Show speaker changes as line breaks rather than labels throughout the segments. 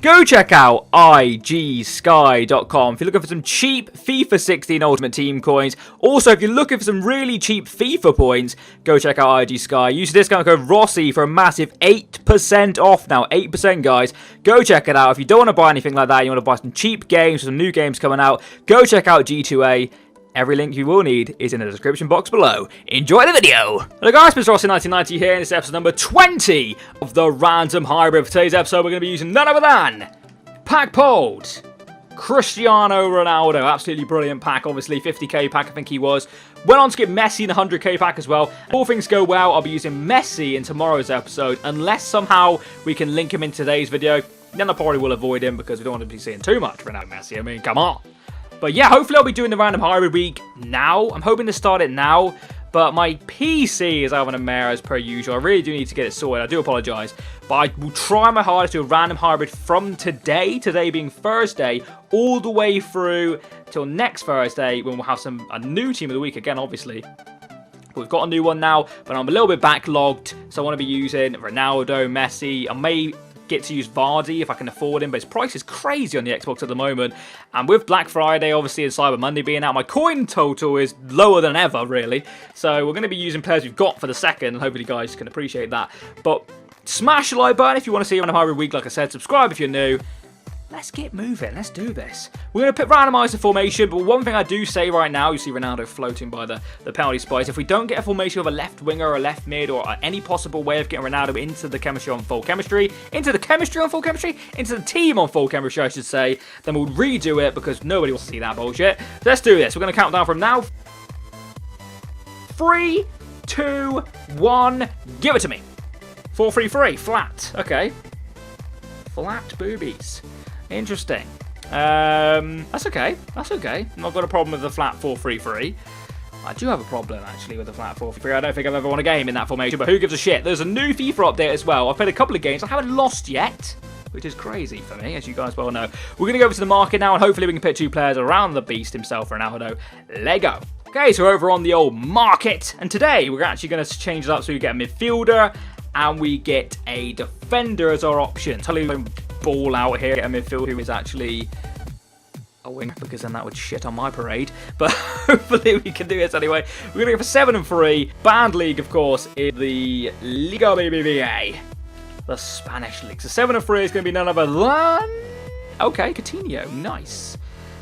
Go check out igsky.com if you're looking for some cheap FIFA 16 Ultimate Team coins. Also, if you're looking for some really cheap FIFA points, go check out igsky. Use the discount code Rossi for a massive 8% off now. 8%, guys. Go check it out. If you don't want to buy anything like that, you want to buy some cheap games, some new games coming out, go check out G2A. Every link you will need is in the description box below. Enjoy the video! Hello guys, Mr. Rossi1990 here, and this is episode number 20 of the Random Hybrid. For today's episode, we're going to be using none other than Pack Pulled Cristiano Ronaldo. Absolutely brilliant pack, obviously. 50k pack, I think he was. Went on to get Messi in the 100k pack as well. If all things go well, I'll be using Messi in tomorrow's episode, unless somehow we can link him in today's video. Then I probably will avoid him because we don't want to be seeing too much Ronaldo Messi. I mean, come on. But yeah, hopefully I'll be doing the Random Hybrid week now. I'm hoping to start it now, but my PC is having a mare as per usual. I really do need to get it sorted. I do apologise. But I will try my hardest to do a Random Hybrid from today being Thursday, all the way through till next Thursday when we'll have a new team of the week again, obviously. We've got a new one now, but I'm a little bit backlogged, so I want to be using Ronaldo, Messi. I may get to use Vardy if I can afford him, but his price is crazy on the Xbox at the moment. And with Black Friday, obviously, and Cyber Monday being out, my coin total is lower than ever, really. So we're going to be using players we've got for the second, and hopefully you guys can appreciate that. But smash the like button if you want to see a Random Hybrid week, like I said. Subscribe if you're new. Let's get moving. Let's do this. We're going to randomise the formation, but one thing I do say right now, you see Ronaldo floating by the penalty spot, is if we don't get a formation of a left winger or a left mid or any possible way of getting Ronaldo into the chemistry on full chemistry, into the team on full chemistry, I should say, then we'll redo it because nobody wants to see that bullshit. So let's do this. We're going to count down from now. 3, 2, 1, give it to me. 4-3-3, flat. Okay. Flat boobies. Interesting. That's okay. That's okay. I've not got a problem with the flat 4-3-3. I do have a problem, actually, with the flat 4-3-3. I don't think I've ever won a game in that formation, but who gives a shit? There's a new FIFA update as well. I've played a couple of games. I haven't lost yet, which is crazy for me, as you guys well know. We're going to go over to the market now, and hopefully we can pick two players around the beast himself, Ronaldo. Lego. Okay, so we're over on the old market, and today we're actually going to change it up so we get a midfielder, and we get a defender as our option. Tell you ball out here, get a midfielder who is actually a winger, because then that would shit on my parade. But hopefully we can do this anyway. We're going to go for 7-3. Band League, of course, is the Liga BBVA, the Spanish league. So 7-3 is going to be none other than... Okay, Coutinho. Nice.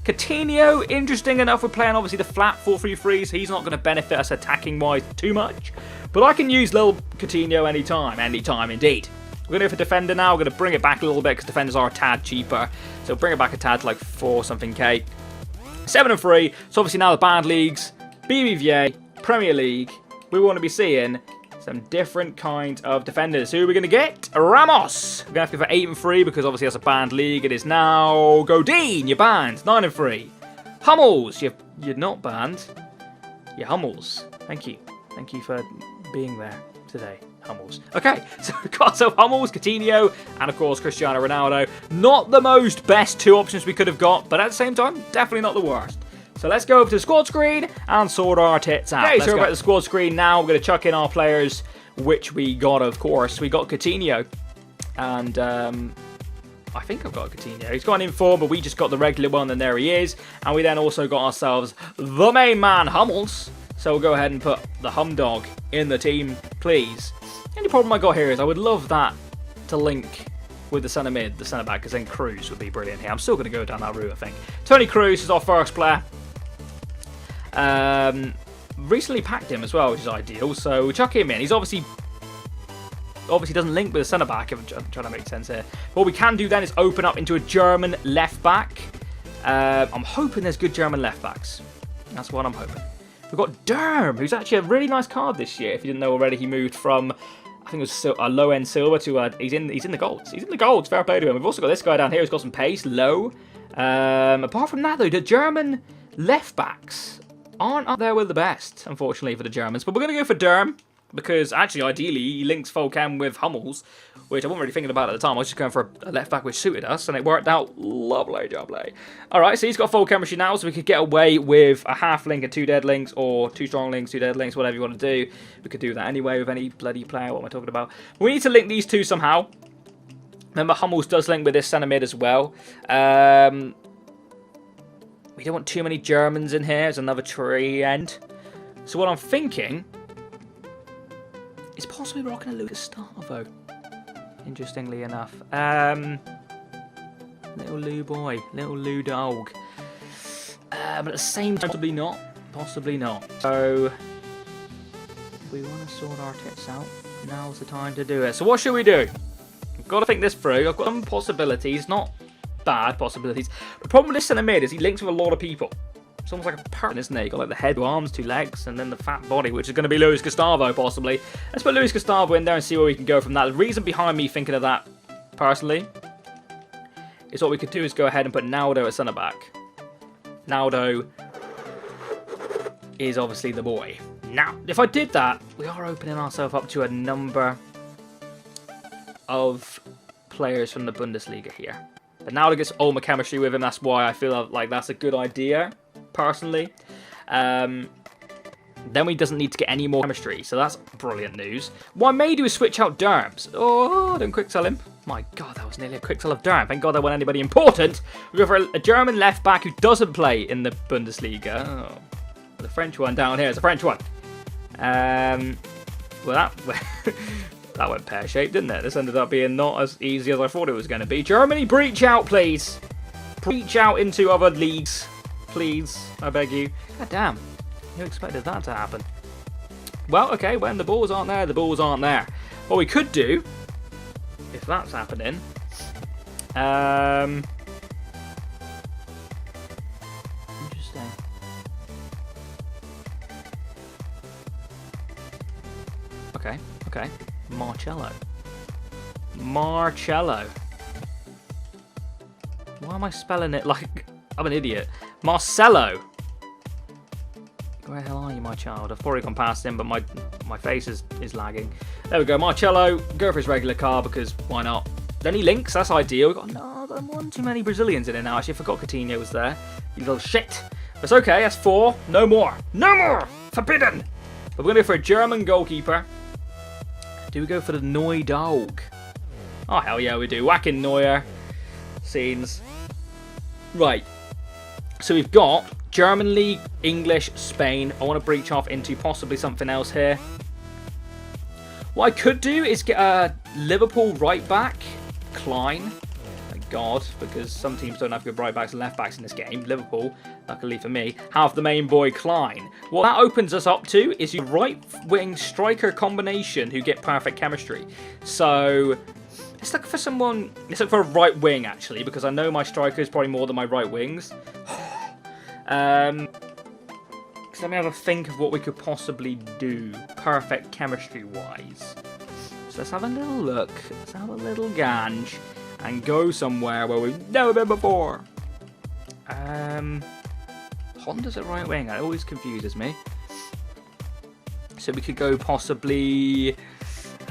Coutinho, interesting enough. We're playing, obviously, the flat 4-3-3, so he's not going to benefit us attacking-wise too much. But I can use little Coutinho anytime. Anytime, indeed. We're going to go for defender now. We're going to bring it back a little bit because defenders are a tad cheaper. So bring it back a tad to like 4-something-K. 7-3. So obviously now the band leagues, BBVA, Premier League, we want to be seeing some different kinds of defenders. Who are we going to get? Ramos. We're going to have to go for 8-3 because obviously that's a band league. It is now Godin, you're banned. 9-3. Hummels, you're not banned. You're Hummels. Thank you. Thank you for being there today. Hummels. Okay, so we've got ourselves Hummels, Coutinho, and of course Cristiano Ronaldo. Not the most best two options we could have got, but at the same time, definitely not the worst. So let's go over to the squad screen and sort our tits out. Okay, so we're at the squad screen now. We're going to chuck in our players, which we got, of course. We got Coutinho, and I think I've got Coutinho. He's got an inform, but we just got the regular one, and there he is. And we then also got ourselves the main man, Hummels. So we'll go ahead and put the Hum Dog in the team, please. The only problem I got here is I would love that to link with the centre mid, the centre back, because then Cruz would be brilliant here. I'm still going to go down that route, I think. Toni Kroos is our first player. Recently packed him as well, which is ideal. So we'll chuck him in. He's obviously doesn't link with the centre back, if I'm trying to make sense here. What we can do then is open up into a German left back. I'm hoping there's good German left backs. That's what I'm hoping. We've got Derm, who's actually a really nice card this year. If you didn't know already, he moved from, I think it was a low-end silver to he's in the golds. He's in the golds. Fair play to him. We've also got this guy down here who's got some pace, low. Apart from that, though, the German left backs aren't up there with the best, unfortunately, for the Germans. But we're going to go for Derm. because actually, ideally, he links Fulcam with Hummels, which I wasn't really thinking about at the time. I was just going for a left back which suited us, and it worked out lovely jubbly. Alright, so he's got full chemistry now, so we could get away with a half link and 2 dead links, or 2 strong links, 2 dead links, whatever you want to do. We could do that anyway with any bloody player. What am I talking about? We need to link these two somehow. Remember, Hummels does link with this centre mid as well. We don't want too many Germans in here. There's another trend. So what I'm thinking is possibly rocking a Lucas Gustavo. Interestingly enough. Little Lou boy. Little Lou dog. But at the same time, possibly not. Possibly not. So, if we want to sort our tits out, now's the time to do it. So what should we do? I've got to think this through. I've got some possibilities. Not bad possibilities. The problem with this centre mid is he links with a lot of people. It's almost like a person, isn't it? You've got like the head, 2 arms, 2 legs, and then the fat body, which is going to be Luis Gustavo, possibly. Let's put Luis Gustavo in there and see where we can go from that. The reason behind me thinking of that, personally, is what we could do is go ahead and put Naldo at centre-back. Naldo is obviously the boy. Now, if I did that, we are opening ourselves up to a number of players from the Bundesliga here. But Naldo gets Ultimate chemistry with him, that's why I feel like that's a good idea. Personally, then he doesn't need to get any more chemistry, so that's brilliant news. What I may do is switch out Derms. Oh, don't quick sell him. My God, that was nearly a quick sell of Derm. Thank God there wasn't anybody important. We go for a German left back who doesn't play in the Bundesliga. Oh, the French one down here is a French one. Well, that that went pear-shaped, didn't it? This ended up being not as easy as I thought it was going to be. Germany, breach out, please. Breach out into other leagues. Please, I beg you. God damn, who expected that to happen? Well, okay, when the balls aren't there, the balls aren't there. What we could do, if that's happening, interesting. Okay, okay. Marcello. Marcello. Why am I spelling it like I'm an idiot? Marcelo. Where the hell are you, my child? I've already gone past him, but my face is lagging. There we go, Marcello. Go for his regular car because why not? Then he links. That's ideal. We've got one too many Brazilians in it now. Actually, I forgot Coutinho was there. You little shit. But it's okay. That's 4. No more. No more. Forbidden. But we're going to go for a German goalkeeper. Do we go for the Neuer dog? Oh, hell yeah, we do. Whacking Neuer. Scenes. Right. So we've got German League, English, Spain. I want to breach off into possibly something else here. What I could do is get a Liverpool right back, Klein. Thank God, because some teams don't have good right backs and left backs in this game. Liverpool, luckily for me, have the main boy Klein. What that opens us up to is your right wing striker combination who get perfect chemistry. So let's look for someone. Let's look for a right wing actually, because I know my striker is probably more than my right wings. So let me have a think of what we could possibly do perfect chemistry wise. So let's have a little look. Let's have a little ganj and go somewhere where we've never been before. Honda's at right wing. That always confuses me. So we could go possibly.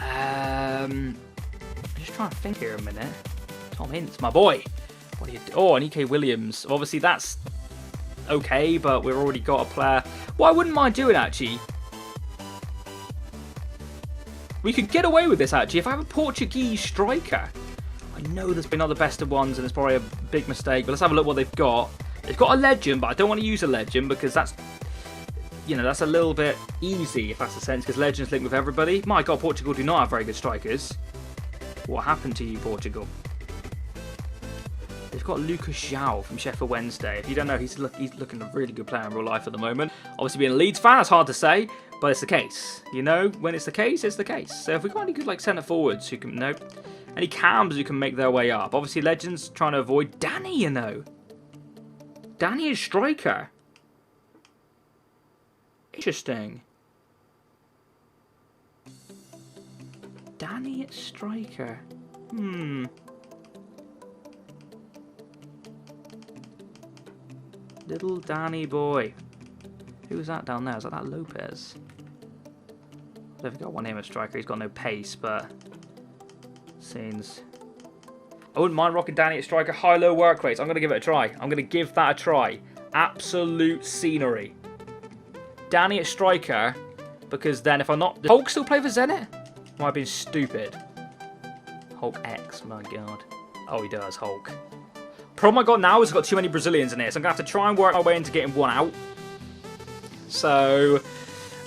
I'm just trying to think here a minute. Tom Ince, my boy. What do you do? Oh, and EK Williams. Obviously that's okay, but we've already got a player. What I wouldn't mind doing actually, we could get away with this actually if I have a Portuguese striker. I know there's been not the best of ones and it's probably a big mistake, but let's have a look what they've got. They've got a legend, but I don't want to use a legend because that's, you know, that's a little bit easy if that's the sense, because legends link with everybody. My God, Portugal do not have very good strikers. What happened to you, Portugal? They've got Lucas João from Sheffield Wednesday. If you don't know, he's looking a really good player in real life at the moment. Obviously, being a Leeds fan, it's hard to say, but it's the case. You know, when it's the case, it's the case. So if we've got any good like centre forwards who can, nope, any cams who can make their way up. Obviously, legends trying to avoid Danny. You know, Danny is striker. Interesting. Danny is striker. Little Danny boy. Who's that down there? Is that Lopez? They've got one name of striker. He's got no pace, but scenes. I wouldn't mind rocking Danny at striker. High-low work rates. I'm going to give it a try. I'm going to give that a try. Absolute scenery. Danny at striker, because then if I'm not... Does Hulk still play for Zenit? Am I being stupid? Hulk X, my god. Oh, he does, Hulk. Problem I got now is I've got too many Brazilians in here, so I'm going to have to try and work my way into getting one out. So,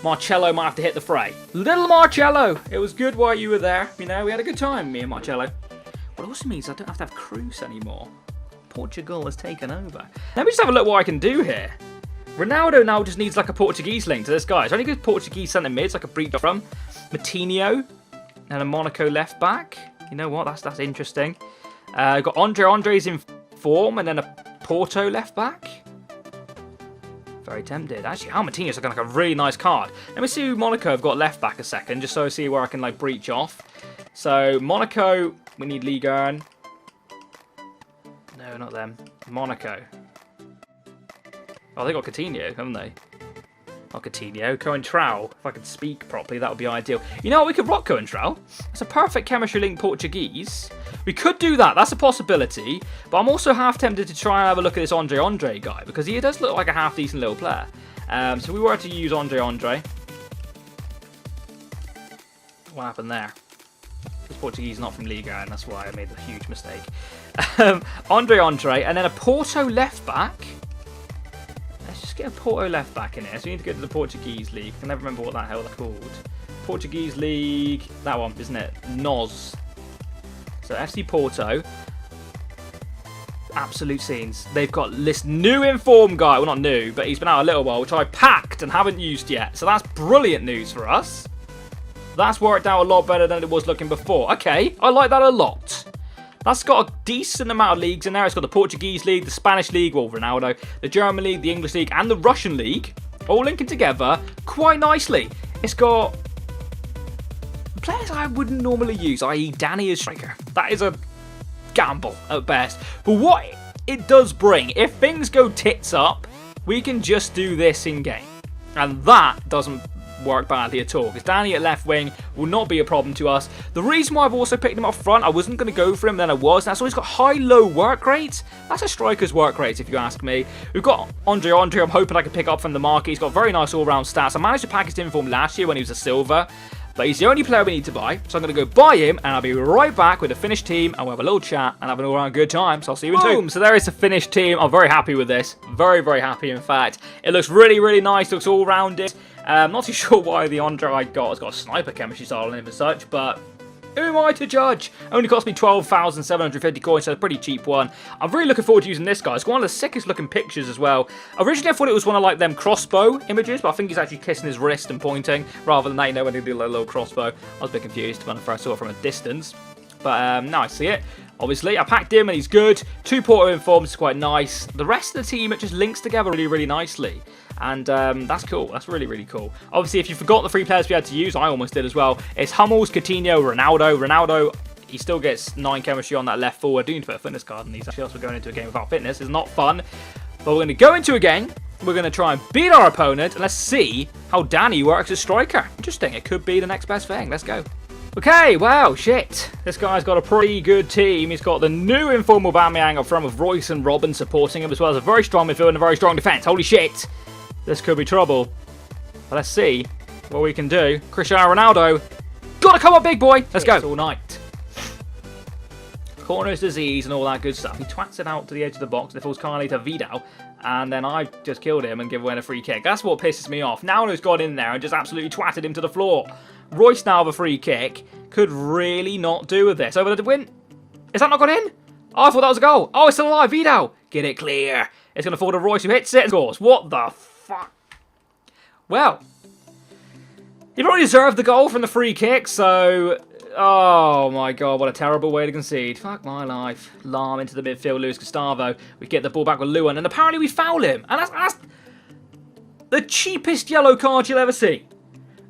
Marcello might have to hit the fray. Little Marcello! It was good while you were there. You know, we had a good time, me and Marcello. What also means I don't have to have Cruz anymore. Portugal has taken over. Let me just have a look what I can do here. Ronaldo now just needs like a Portuguese link to this guy. It's only good Portuguese centre mids, like a breach from Matinho and a Monaco left back. You know what? That's interesting. Got Andre's in form and then a Porto left back. Very tempted. Actually, Matinho's looking like a really nice card. Let me see who Monaco have got left back a second, just so I see where I can like breach off. So Monaco, we need Ligue 1. No, not them. Monaco. Oh, they got Coutinho, haven't they? Not Coutinho. Coentrão. If I could speak properly, that would be ideal. You know what? We could rock Coentrão. It's a perfect chemistry link Portuguese. We could do that. That's a possibility. But I'm also half tempted to try and have a look at this Andre guy, because he does look like a half-decent little player. So we were to use Andre. What happened there? This Portuguese not from Liga, and that's why I made a huge mistake. Andre, and then a Porto left back. Let's just get a Porto left back in here. So we need to go to the Portuguese league. I can never remember what that hell they're called. Portuguese league, that one, isn't it? NOS. So FC Porto. Absolute scenes. They've got this new informed guy. Well, not new, but he's been out a little while, which I packed and haven't used yet. So that's brilliant news for us. That's worked out a lot better than it was looking before. Okay, I like that a lot. That's got a decent amount of leagues in there. It's got the Portuguese league, the Spanish league, well, Ronaldo, the German league, the English league, and the Russian league, all linking together quite nicely. It's got players I wouldn't normally use, i.e. Danny as striker. That is a gamble at best. But what it does bring, if things go tits up, we can just do this in game. And that doesn't work badly at all, because Danny at left wing will not be a problem to us. The reason why I've also picked him up front, I wasn't going to go for him, then I was. That's why he's got high-low work rate. That's a striker's work rate, if you ask me. We've got Andre. I'm hoping I can pick up from the market. He's got very nice all-round stats. I managed to pack his inform last year when he was a silver, but he's the only player we need to buy. So I'm going to go buy him, and I'll be right back with a finished team, and we'll have a little chat and have an all-round good time. So I'll see you in two. So there is the finished team. I'm very happy with this. Very, very happy, in fact. It looks really, really nice. Looks all-rounded. Not too sure why the Andre I got has got a sniper chemistry style on him and such, but who am I to judge? Only cost me 12,750 coins, so a pretty cheap one. I'm really looking forward to using this guy. It's got one of the sickest looking pictures as well. Originally I thought it was one of like them crossbow images, but I think he's actually kissing his wrist and pointing, rather than that, you know, when he did a little crossbow. I was a bit confused when I first saw it from a distance. But now I see it. Obviously, I packed him and he's good. 2 Porto informs, quite nice. The rest of the team, it just links together really, really nicely. And that's cool. That's really, really cool. Obviously, if you forgot the 3 players we had to use, I almost did as well. It's Hummels, Coutinho, Ronaldo. Ronaldo, he still gets 9 chemistry on that left forward. I do need to put a fitness card in these. Actually, also going into a game without fitness is not fun. But we're going to go into a game. We're going to try and beat our opponent. And let's see how Danny works as striker. Interesting. It could be the next best thing. Let's go. Okay, wow, shit. This guy's got a pretty good team. He's got the new informal Aubameyang up front with Royce and Robben supporting him, as well as a very strong midfield and a very strong defence. Holy shit. This could be trouble. But let's see what we can do. Cristiano Ronaldo. Gotta come up big, boy. Let's go. All night. Corners disease and all that good stuff. He twats it out to the edge of the box. It falls kindly to Vidal. And then I just killed him and give away a free kick. That's what pisses me off. Nauno's got in there and just absolutely twatted him to the floor. Royce now with a free kick. Could really not do with this. Over the win. Is that not gone in? Oh, I thought that was a goal. Oh, it's still alive. Vidal. Get it clear. It's going to fall to Royce, who hits it and scores. What the fuck? Well, he probably deserved the goal from the free kick, so... Oh my god, what a terrible way to concede. Fuck my life. Lahm into the midfield, Luis Gustavo. We get the ball back with Luan, and apparently we foul him. And that's the cheapest yellow card you'll ever see.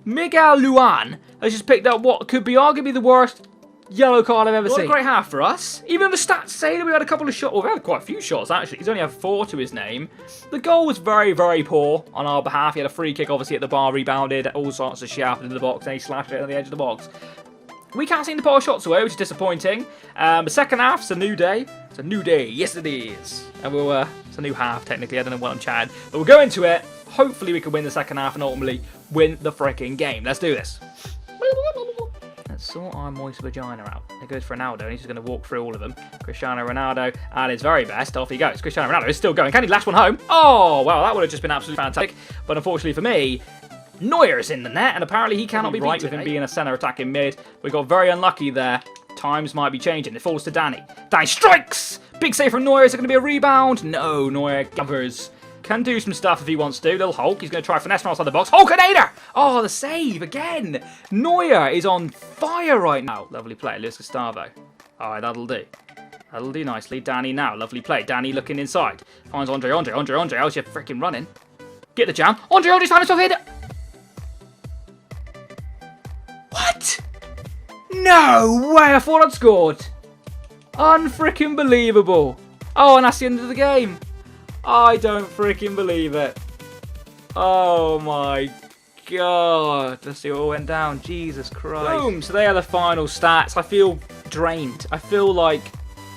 Miguel Luan has just picked up what could be arguably the worst yellow card I've ever seen. What a great half for us. Even the stats say that we had a couple of shots. Well, we had quite a few shots, actually. He's only had 4 to his name. The goal was very, very poor on our behalf. He had a free kick, obviously, at the bar, rebounded, all sorts of shit happened in the box, and he slashed it on the edge of the box. We can't seem to put our shots away, which is disappointing. The second half, it's a new day. It's a new day. Yes, it is. And it's a new half, technically. I don't know what I'm chatting. But we'll go into it. Hopefully, we can win the second half and ultimately win the freaking game. Let's do this. Let's sort our moist vagina out. It goes for Ronaldo, and he's just going to walk through all of them. Cristiano Ronaldo at his very best. Off he goes. Cristiano Ronaldo is still going. Can he last one home? Oh, well, that would have just been absolutely fantastic. But unfortunately for me, Neuer's in the net, and apparently he cannot be right with him being a centre attacking mid. We got very unlucky there. Times might be changing. It falls to Danny. Danny strikes! Big save from Neuer. Is it going to be a rebound? No, Neuer covers. Can do some stuff if he wants to. Little Hulk. He's going to try finesse from outside the box. Hulkinator! Oh, the save again. Neuer is on fire right now. Lovely play. Luis Gustavo. All right, that'll do. That'll do nicely. Danny now. Lovely play. Danny looking inside. Finds Andre. How's you freaking running? Get the jam. Andre's found himself here. What? No way. I thought I'd scored. Unfreaking believable. Oh, and that's the end of the game. I don't freaking believe it. Oh my god. Let's see what went down. Jesus Christ. Boom. So they are the final stats. I feel drained. I feel like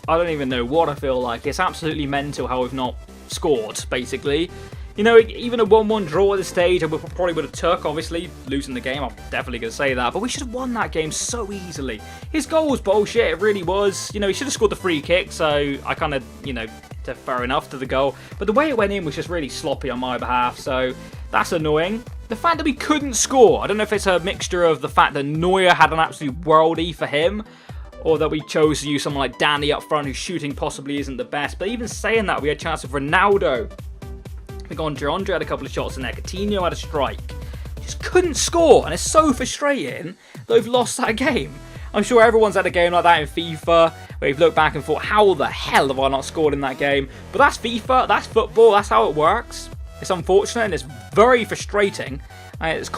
I don't even know what I feel like. It's absolutely mental how we've not scored, basically. You know, even a 1-1 draw at this stage, I probably would have took, obviously, losing the game. I'm definitely going to say that. But we should have won that game so easily. His goal was bullshit. It really was. You know, he should have scored the free kick. So I kind of, you know, fair enough to the goal. But the way it went in was just really sloppy on my behalf. So that's annoying. The fact that we couldn't score, I don't know if it's a mixture of the fact that Neuer had an absolute worldie for him, or that we chose to use someone like Danny up front, whose shooting possibly isn't the best. But even saying that, we had a chance of Ronaldo. I think Andre had a couple of shots in there. Coutinho had a strike. Just couldn't score. And it's so frustrating that we've lost that game. I'm sure everyone's had a game like that in FIFA, where you've looked back and thought, how the hell have I not scored in that game? But that's FIFA, that's football, that's how it works. It's unfortunate and it's very frustrating. It's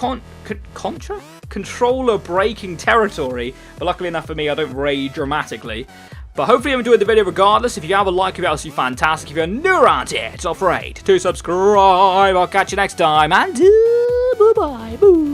controller breaking territory. But luckily enough for me, I don't rage dramatically. But hopefully you enjoyed the video regardless. If you have a like, it would be absolutely fantastic. If you're new around here, it's not afraid to subscribe. I'll catch you next time. And bye-bye. Boo.